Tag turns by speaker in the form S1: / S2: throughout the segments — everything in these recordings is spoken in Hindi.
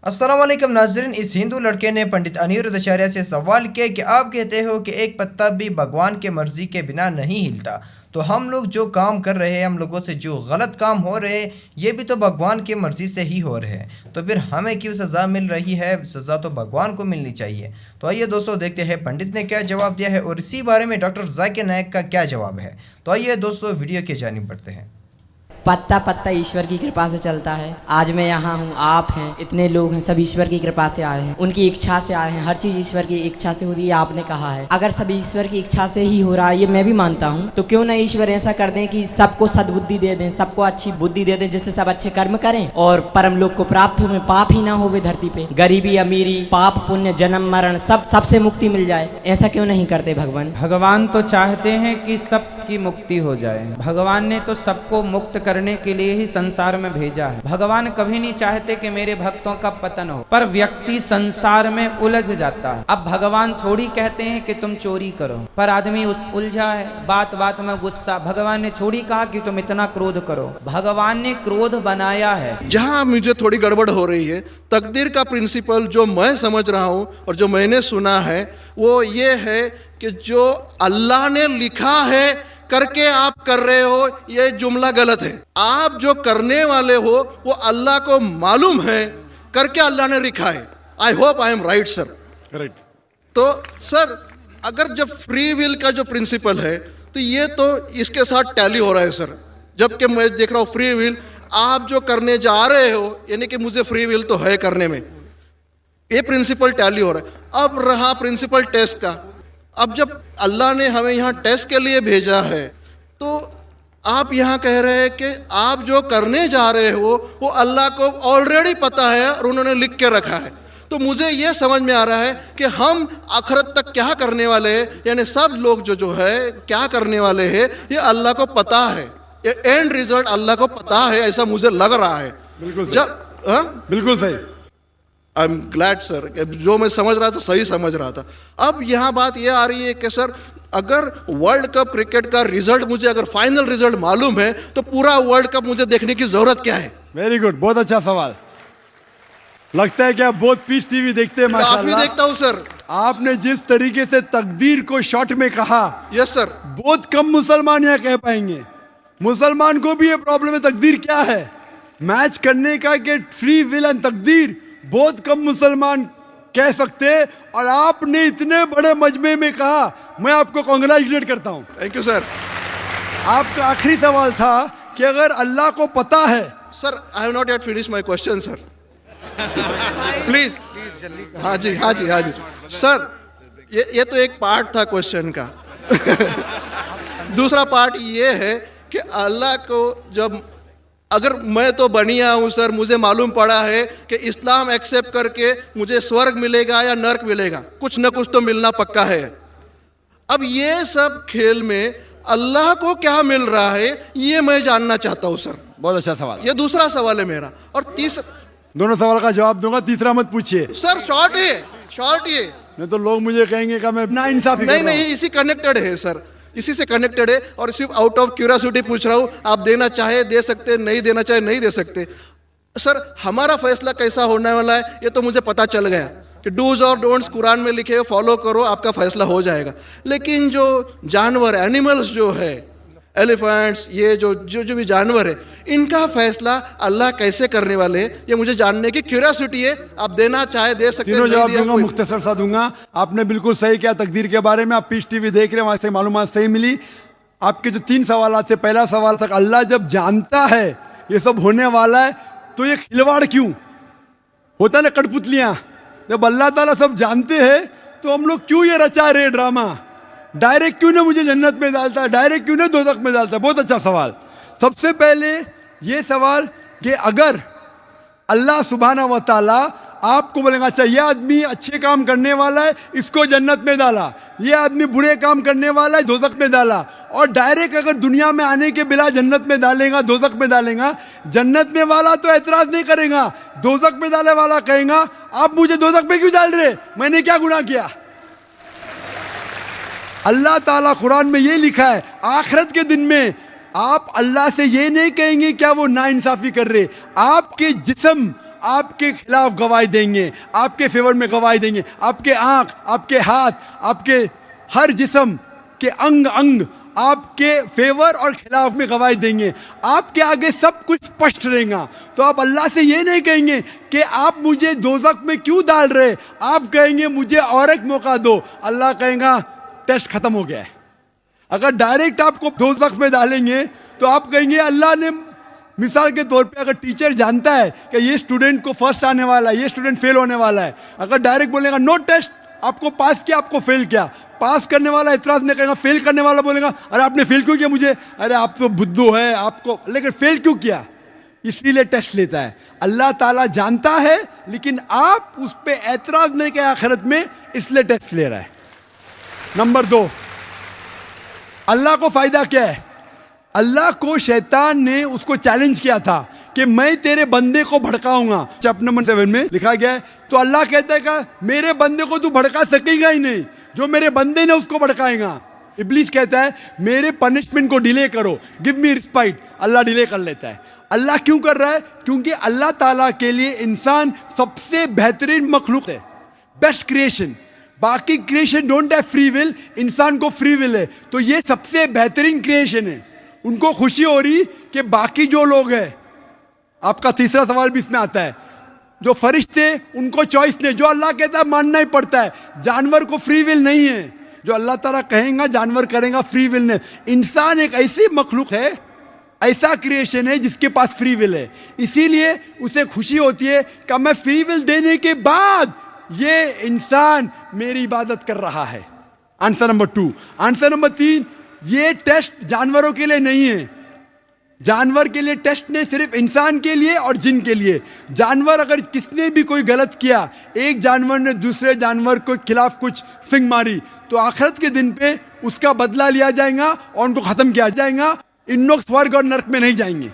S1: अस्सलाम वालेकुम नाज़रीन। इस हिंदू लड़के ने पंडित अनिरुद्ध आचार्य से सवाल किया कि आप कहते हो कि एक पत्ता भी भगवान के मर्जी के बिना नहीं हिलता, तो हम लोग जो काम कर रहे हैं, हम लोगों से जो गलत काम हो रहे हैं, ये भी तो भगवान की मर्ज़ी से ही हो रहे हैं, तो फिर हमें क्यों सज़ा मिल रही है? सज़ा तो भगवान को मिलनी चाहिए। तो आइए दोस्तों देखते हैं पंडित ने क्या जवाब दिया है और इसी बारे में डॉक्टर जाकिर नायक का क्या जवाब है। तो आइए दोस्तों वीडियो की जानिब बढ़ते हैं।
S2: पत्ता पत्ता ईश्वर की कृपा से चलता है। आज मैं यहाँ हूँ, आप हैं, इतने लोग हैं, सब ईश्वर की कृपा से आए हैं, उनकी इच्छा से आए हैं। हर चीज़ ईश्वर की इच्छा से होती है, आपने कहा है। अगर सब ईश्वर की इच्छा से ही हो रहा है, ये मैं भी मानता हूँ, तो क्यों ना ईश्वर ऐसा कर दें कि सबको सद्बुद्धि दे दें, सबको अच्छी बुद्धि दे दें, जिससे सब अच्छे कर्म करें और परम लोक को प्राप्त हो, पाप ही ना हो धरती पे। गरीबी अमीरी, पाप पुण्य, जन्म मरण, सबसे मुक्ति मिल जाए। ऐसा क्यों नहीं करते भगवान?
S3: भगवान तो चाहते हैं कि सबकी मुक्ति हो जाए। भगवान ने तो सबको मुक्त करने के लिए ही संसार में भेजा है। भगवान कभी नहीं चाहते कि मेरे भक्तों का पतन हो, पर व्यक्ति संसार में उलझ जाता है। अब भगवान थोड़ी कहते हैं कि तुम चोरी करो, पर आदमी उलझा है, बात बात में गुस्सा। भगवान ने थोड़ी कहा कि तुम इतना क्रोध करो, भगवान ने क्रोध बनाया है।
S4: जहां मुझे थोड़ी गड़बड़ हो रही है, तकदीर का प्रिंसिपल जो मैं समझ रहा हूं और जो मैंने सुना है वो ये है कि जो अल्लाह ने लिखा है करके आप कर रहे हो, ये जुमला गलत है। आप जो करने वाले हो वो अल्लाह को मालूम है, करके अल्लाह ने लिखा है। I hope I am right sir.
S5: Correct.
S4: तो सर, अगर जब फ्री विल का जो प्रिंसिपल है, तो ये तो इसके साथ टैली हो रहा है सर। जबकि मैं देख रहा हूँ फ्री विल आप जो करने जा रहे हो, यानी कि मुझे फ्री विल तो है करने में, ये प्रिंसिपल टैली हो रहा है। अब रहा प्रिंसिपल टेस्ट का। अब जब अल्लाह ने हमें यहाँ टेस्ट के लिए भेजा है, तो आप यहाँ कह रहे हैं कि आप जो करने जा रहे हो वो अल्लाह को ऑलरेडी पता है और उन्होंने लिख के रखा है। तो मुझे ये समझ में आ रहा है कि हम आखिरत तक क्या करने वाले हैं, यानी सब लोग जो है क्या करने वाले हैं, ये अल्लाह को पता है। ये एंड रिजल्ट अल्लाह को पता है, ऐसा मुझे लग रहा है।
S5: बिल्कुल सही।
S4: जब
S5: बिल्कुल सही।
S4: आई एम ग्लैड सर, जो मैं समझ रहा था सही समझ रहा था। अब यहाँ बात यह आ रही है कि सर, अगर वर्ल्ड कप क्रिकेट का रिजल्ट मुझे अगर फाइनल रिजल्ट मालूम है, तो पूरा वर्ल्ड कप मुझे देखने की जरूरत क्या है?
S5: वेरी गुड, बहुत अच्छा सवाल। लगता है कि आप बहुत पीस टीवी देखते हैं।
S4: काफी
S5: माशाल्लाह
S4: देखता हूँ सर।
S5: आपने जिस तरीके से तकदीर को शॉर्ट में कहा,
S4: यस सर।
S5: बहुत कम मुसलमान यहाँ कह पाएंगे। मुसलमान को भी ये प्रॉब्लम है, तकदीर क्या है मैच करने का, कि फ्री विल एंड तकदीर बहुत कम मुसलमान कह सकते हैं। और आपने इतने बड़े मजमे में कहा, मैं आपको कांग्रेचुलेट करता हूं।
S4: Thank you sir.
S5: आपका आखिरी सवाल था कि अगर अल्लाह को पता है।
S4: Sir, I have not yet finish my question sir. Please. हाँ जी, हाँ जी, हाँ जी सर। ये तो एक पार्ट था क्वेश्चन का। दूसरा पार्ट ये है कि अल्लाह को जब, अगर मैं तो बनिया हूँ सर, मुझे मालूम पड़ा है कि इस्लाम एक्सेप्ट करके मुझे स्वर्ग मिलेगा या नर्क मिलेगा, कुछ न कुछ तो मिलना पक्का है। अब ये सब खेल में अल्लाह को क्या मिल रहा है, ये मैं जानना चाहता हूँ सर।
S5: बहुत अच्छा सवाल।
S4: ये दूसरा सवाल है मेरा। और तीसरा,
S5: दोनों सवाल का जवाब दूंगा, तीसरा मत पूछिए
S4: सर। शॉर्ट है, शॉर्ट ये।
S5: नहीं तो लोग मुझे कहेंगे कि मैं नाइंसाफी कर
S4: नहीं
S5: रहा हूं।
S4: नहीं, इसी कनेक्टेड है सर, इसी से कनेक्टेड है। और सिर्फ आउट ऑफ क्यूरियोसिटी पूछ रहा हूँ। आप देना चाहे दे सकते, नहीं देना चाहे नहीं दे सकते। सर, हमारा फैसला कैसा होने वाला है ये तो मुझे पता चल गया कि डूज और डोंट्स कुरान में लिखे, फॉलो करो, आपका फैसला हो जाएगा। लेकिन जो जानवर, एनिमल्स जो है, एलिफेंट्स, ये जो भी जानवर है, इनका फैसला अल्लाह कैसे करने वाले हैं, ये मुझे जानने की क्यूरियोसिटी है। आप देना चाहे दे सकते हैं।
S5: तीनों जवाब दूंगा,
S4: कोई
S5: मुख्तसर सा दूंगा। आपने बिल्कुल सही किया तकदीर के बारे में। आप पीस टीवी देख रहे हैं, वहां से मालूमात सही मिली। आपके जो 3 सवाल थे, पहला सवाल तक, अल्लाह जब जानता है ये सब होने वाला है, तो ये खिलवाड़ क्यों होता है ना, कठपुतलियां। जब अल्लाह ताला सब जानते हैं, तो हम लोग क्यों ये रचा रहे ड्रामा? डायरेक्ट क्यों ना मुझे जन्नत में डालता है, डायरेक्ट क्यों ना दोज़ख में डालता है? बहुत अच्छा सवाल। सबसे पहले ये सवाल कि अगर अल्लाह सुब्हाना व तआला आपको बोलेगा, अच्छा ये आदमी अच्छे काम करने वाला है, इसको जन्नत में डाला, ये आदमी बुरे काम करने वाला है, दोज़ख में डाला, और डायरेक्ट अगर दुनिया में आने के बिना जन्नत में डालेगा, दोज़ख में डालेगा, जन्नत में वाला तो एतराज नहीं करेगा, दोज़ख में डाले वाला कहेगा, आप मुझे दोज़ख में क्यों डाल रहे, मैंने क्या गुनाह किया? अल्लाह ताला कुरान में ये लिखा है, आखिरत के दिन में आप अल्लाह से ये नहीं कहेंगे क्या वो नाइंसाफी कर रहे। आपके जिस्म आपके खिलाफ गवाही देंगे, आपके फेवर में गवाही देंगे। आपके आंख, आपके हाथ, आपके हर जिस्म के अंग अंग आपके फेवर और खिलाफ में गवाही देंगे। आपके आगे सब कुछ स्पष्ट रहेगा। तो आप अल्लाह से ये नहीं कहेंगे कि आप मुझे दोज़ख में क्यों डाल रहे, आप कहेंगे मुझे और एक मौका दो। अल्लाह कहेगा टेस्ट खत्म हो गया है। अगर डायरेक्ट आपको दोज़ख में डालेंगे तो आप कहेंगे अल्लाह ने, मिसाल के तौर पे अगर टीचर जानता है कि ये स्टूडेंट को फर्स्ट आने वाला है, ये स्टूडेंट फेल होने वाला है, अगर डायरेक्ट बोलेगा नो टेस्ट, आपको पास किया, आपको फेल किया, पास करने वाला इतराज नहीं करेगा, फेल करने वाला बोलेगा अरे आपने फेल क्यों किया मुझे, अरे आप तो बुद्धू है आपको, लेकिन फेल क्यों किया, इसीलिए टेस्ट लेता है। अल्लाह ताला जानता है लेकिन आप उस पर एतराज नहीं किया आखिरत में, इसलिए टेस्ट ले रहा है। नंबर 2, अल्लाह को फायदा क्या है? अल्लाह को शैतान ने उसको चैलेंज किया था कि मैं तेरे बंदे को भड़काऊंगा। चैप्टर नंबर 7 में लिखा गया है। तो अल्लाह कहता है कि मेरे बंदे को तू भड़का सकेगा ही नहीं, जो मेरे बंदे ने उसको भड़काएगा। इब्लीस कहता है मेरे पनिशमेंट को डिले करो, गिव मी रिस्पाइट। अल्लाह डिले कर लेता है। अल्लाह क्यों कर रहा है? क्योंकि अल्लाह ताला के लिए इंसान सबसे बेहतरीन मखलूक है, बेस्ट क्रिएशन। बाकी creation don't have free will, इंसान को फ्री विल है। तो ये सबसे बेहतरीन क्रिएशन है। उनको खुशी हो रही कि बाकी जो लोग हैं, आपका तीसरा सवाल भी इसमें आता है, जो फरिश्ते उनको चॉइस नहीं, जो अल्लाह कहता है मानना ही पड़ता है। जानवर को फ्री विल नहीं है, जो अल्लाह ताला कहेगा जानवर करेगा, फ्री विल नहीं। इंसान एक ऐसी मखलूक है, ऐसा क्रिएशन है जिसके पास फ्री विल है। इसीलिए उसे खुशी होती है कि मैं फ्री विल देने के बाद ये इंसान मेरी इबादत कर रहा है। Answer number 2। आंसर नंबर 3, ये टेस्ट जानवरों के लिए नहीं है। जानवर के लिए टेस्ट नहीं, सिर्फ इंसान के लिए और जिन के लिए। जानवर अगर किसने भी कोई गलत किया, एक जानवर ने दूसरे जानवर के खिलाफ कुछ सिंग मारी, तो आखिरत के दिन पे उसका बदला लिया जाएगा और उनको खत्म किया जाएगा। इन लोग स्वर्ग और नरक में नहीं जाएंगे।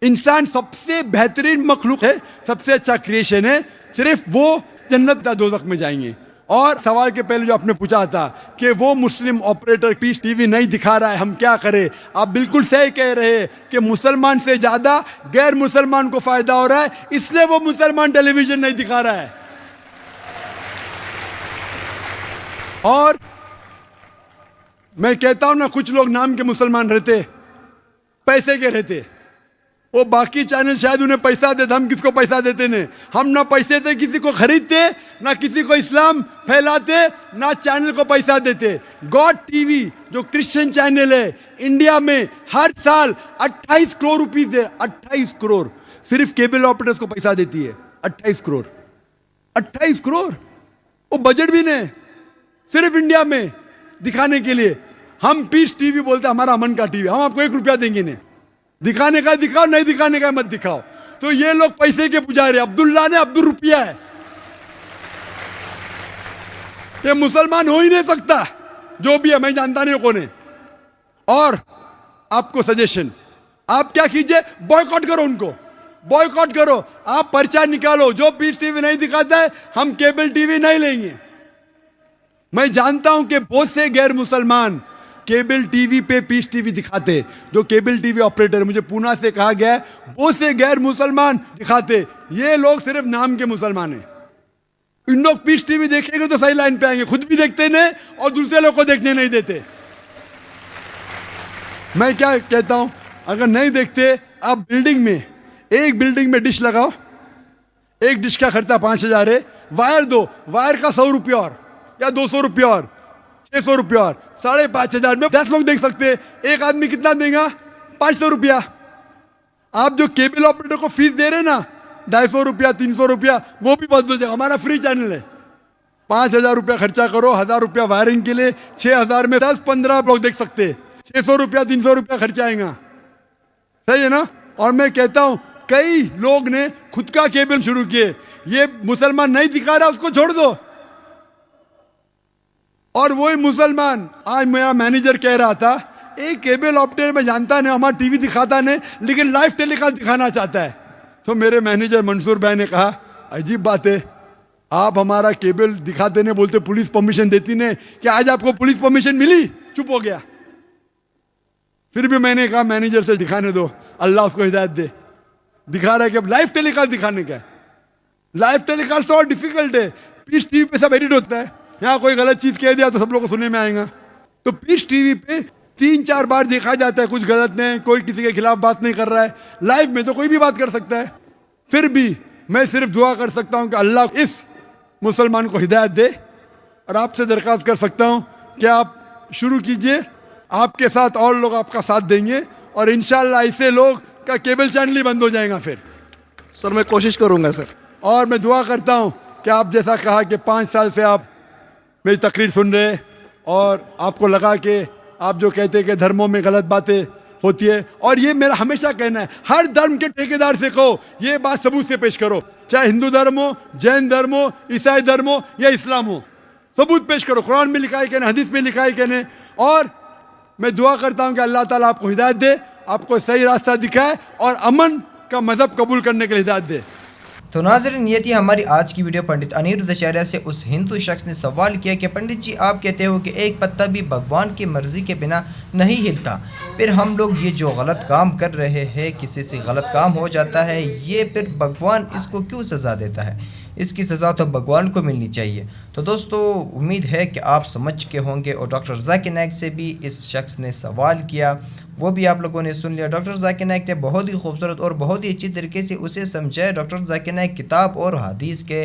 S5: इंसान सबसे बेहतरीन मखलूक है, सबसे अच्छा क्रिएशन है। सिर्फ वो जन्नत या दोज़ख में जाएंगे। और सवाल के पहले जो आपने पूछा था कि वो मुस्लिम ऑपरेटर पीस टीवी नहीं दिखा रहा है, हम क्या करें? आप बिल्कुल सही कह रहे हैं कि मुसलमान से ज्यादा गैर मुसलमान को फायदा हो रहा है, इसलिए वो मुसलमान टेलीविजन नहीं दिखा रहा है। और मैं कहता हूं ना, कुछ लोग नाम के मुसलमान रहते, पैसे के रहते, वो बाकी चैनल शायद उन्हें पैसा देते, हम किसको पैसा देते नहीं। हम ना पैसे से किसी को खरीदते, ना किसी को इस्लाम फैलाते, ना चैनल को पैसा देते। गॉड टीवी जो क्रिश्चियन चैनल है, इंडिया में हर साल 28 करोड़ रुपीस है। 28 करोड़ सिर्फ केबल ऑपरेटर्स को पैसा देती है। 28 करोड़, 28 करोड़, वो बजट भी नहीं, सिर्फ इंडिया में दिखाने के लिए। हम पीस टीवी बोलते हमारा अमन का टीवी, हम आपको 1 रुपया देंगे नहीं। दिखाने का दिखाओ, नहीं दिखाने का मत दिखाओ। तो ये लोग पैसे के पुजारी, अब्दुल्ला ने अब्दुल रुपया है। ये मुसलमान हो ही नहीं सकता, जो भी है, मैं जानता नहीं कौन है। और आपको सजेशन, आप क्या कीजिए, बॉयकॉट करो उनको, बॉयकॉट करो। आप पर्चा निकालो, जो पीस टीवी नहीं दिखाता है हम केबल टीवी नहीं लेंगे। मैं जानता हूं कि बहुत से गैर मुसलमान केबल टीवी पे पीस टीवी दिखाते, जो केबल टीवी ऑपरेटर, मुझे पूना से कहा गया है, बहुत से गैर मुसलमान दिखाते। ये लोग सिर्फ नाम के मुसलमान हैं। इन लोग पीस टीवी देखेंगे तो सही लाइन पे आएंगे, खुद भी देखते नहीं और दूसरे लोग को देखने नहीं देते। मैं क्या कहता हूं, अगर नहीं देखते, आप बिल्डिंग में, एक बिल्डिंग में डिश लगाओ, एक डिश का खर्चा 5000 है, वायर दो, वायर का 100 रुपया और, या 200 रुपया और, 600 रुपया और, 5,500 में 10 लोग देख सकते हैं। एक आदमी कितना देगा? 500 रुपया। आप जो केबल ऑपरेटर को फीस दे रहे ना, 250 रुपया, 300 रुपया, वो भी बंद हो जाएगा। हमारा फ्री चैनल है। 5,000 रुपया खर्चा करो, 1,000 रुपया वायरिंग के लिए, 6,000 में 10-15 लोग देख सकते हैं। 600 रुपया, 300 रुपया खर्चा आएगा, सही है ना? और मैं कहता हूं कई लोग ने खुद का केबल शुरू किए। ये मुसलमान नहीं दिखा रहा, उसको छोड़ दो। और वही मुसलमान, आज मेरा मैनेजर कह रहा था, एक केबल ऑपरेटर में जानता नहीं, हमारा टीवी दिखाता नहीं, लेकिन लाइव टेलीकास्ट दिखाना चाहता है। तो मेरे मैनेजर मंसूर भाई ने कहा, अजीब बात है, आप हमारा केबल दिखाते नहीं, बोलते पुलिस परमिशन देती नहीं, कि आज आपको पुलिस परमिशन मिली? चुप हो गया। फिर भी मैंने कहा मैनेजर से दिखाने दो, अल्लाह उसको हिदायत दे। दिखा रहा है कि अब लाइव टेलीकास्ट दिखाने का है। लाइव टेलीकास्ट और डिफिकल्ट है। पीस टीवी पे सब एडिट होता है, यहाँ कोई गलत चीज कह दिया तो सब लोग को सुनने में आएगा। तो पीस टीवी पे 3-4 बार देखा जाता है, कुछ गलत नहीं, कोई किसी के खिलाफ बात नहीं कर रहा है। लाइव में तो कोई भी बात कर सकता है। फिर भी मैं सिर्फ दुआ कर सकता हूं कि अल्लाह इस मुसलमान को हिदायत दे, और आपसे दरख्वास्त कर सकता हूं कि आप शुरू कीजिए, आपके साथ और लोग आपका साथ देंगे, और इंशाल्लाह ऐसे लोग का केबल चैनल ही बंद हो जाएगा फिर।
S4: सर मैं कोशिश करूंगा सर।
S5: और मैं दुआ करता हूं कि आप जैसा कहा कि 5 साल से आप मेरी तकरीर सुन रहे, और आपको लगा कि आप जो कहते हैं कि धर्मों में गलत बातें होती है, और ये मेरा हमेशा कहना है, हर धर्म के ठेकेदार से कहो ये बात सबूत से पेश करो, चाहे हिंदू धर्म हो, जैन धर्म हो, ईसाई धर्म हो या इस्लाम हो, सबूत पेश करो। कुरान में लिखा है कि नहीं, हदीस में लिखा है कि नहीं। और मैं दुआ करता हूं कि अल्लाह ताला आपको हिदायत दे, आपको सही रास्ता दिखाए, और अमन का मजहब कबूल करने के लिए हिदायत दे।
S1: तो नाज़रीन, ये थी हमारी आज की वीडियो। पंडित अनिरुद्ध आचार्य से उस हिंदू शख्स ने सवाल किया कि पंडित जी, आप कहते हो कि एक पत्ता भी भगवान की मर्ज़ी के बिना नहीं हिलता, फिर हम लोग ये जो गलत काम कर रहे हैं, किसी से गलत काम हो जाता है, ये फिर भगवान इसको क्यों सज़ा देता है? इसकी सज़ा तो भगवान को मिलनी चाहिए। तो दोस्तों, उम्मीद है कि आप समझ के होंगे, और डॉक्टर जाकिर नाइक से भी इस शख्स ने सवाल किया, वो भी आप लोगों ने सुन लिया। डॉक्टर जाकिर नाइक ने बहुत ही खूबसूरत और बहुत ही अच्छी तरीके से उसे समझाया। डॉक्टर जाकिर नाइक किताब और हदीस के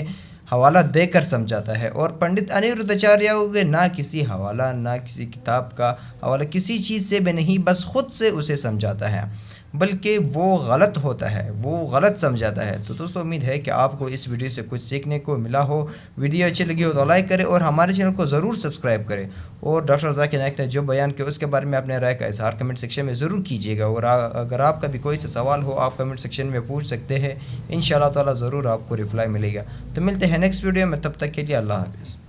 S1: हवाला देकर समझाता है, और पंडित अनिरुद्ध आचार्य के ना किसी हवाला, ना किसी किताब का हवाला, किसी चीज़ से भी नहीं, बस ख़ुद से उसे समझाता है, बल्कि वो गलत होता है, वो गलत समझाता है। तो दोस्तों, उम्मीद है कि आपको इस वीडियो से कुछ सीखने को मिला हो। वीडियो अच्छी लगी हो तो लाइक करें, और हमारे चैनल को ज़रूर सब्सक्राइब करें, और डॉक्टर जाकिर नाइक ने जो बयान किया उसके बारे में अपने राय का इज़हार कमेंट सेक्शन में ज़रूर कीजिएगा। और अगर आपका भी कोई सा सवाल हो, आप कमेंट सेक्शन में पूछ सकते हैं, इंशाअल्लाह ताला ज़रूर आपको रिप्लाई मिलेगा। तो मिलते हैं नेक्स्ट वीडियो में, तब तक के लिए अल्लाह हाफ़िज़।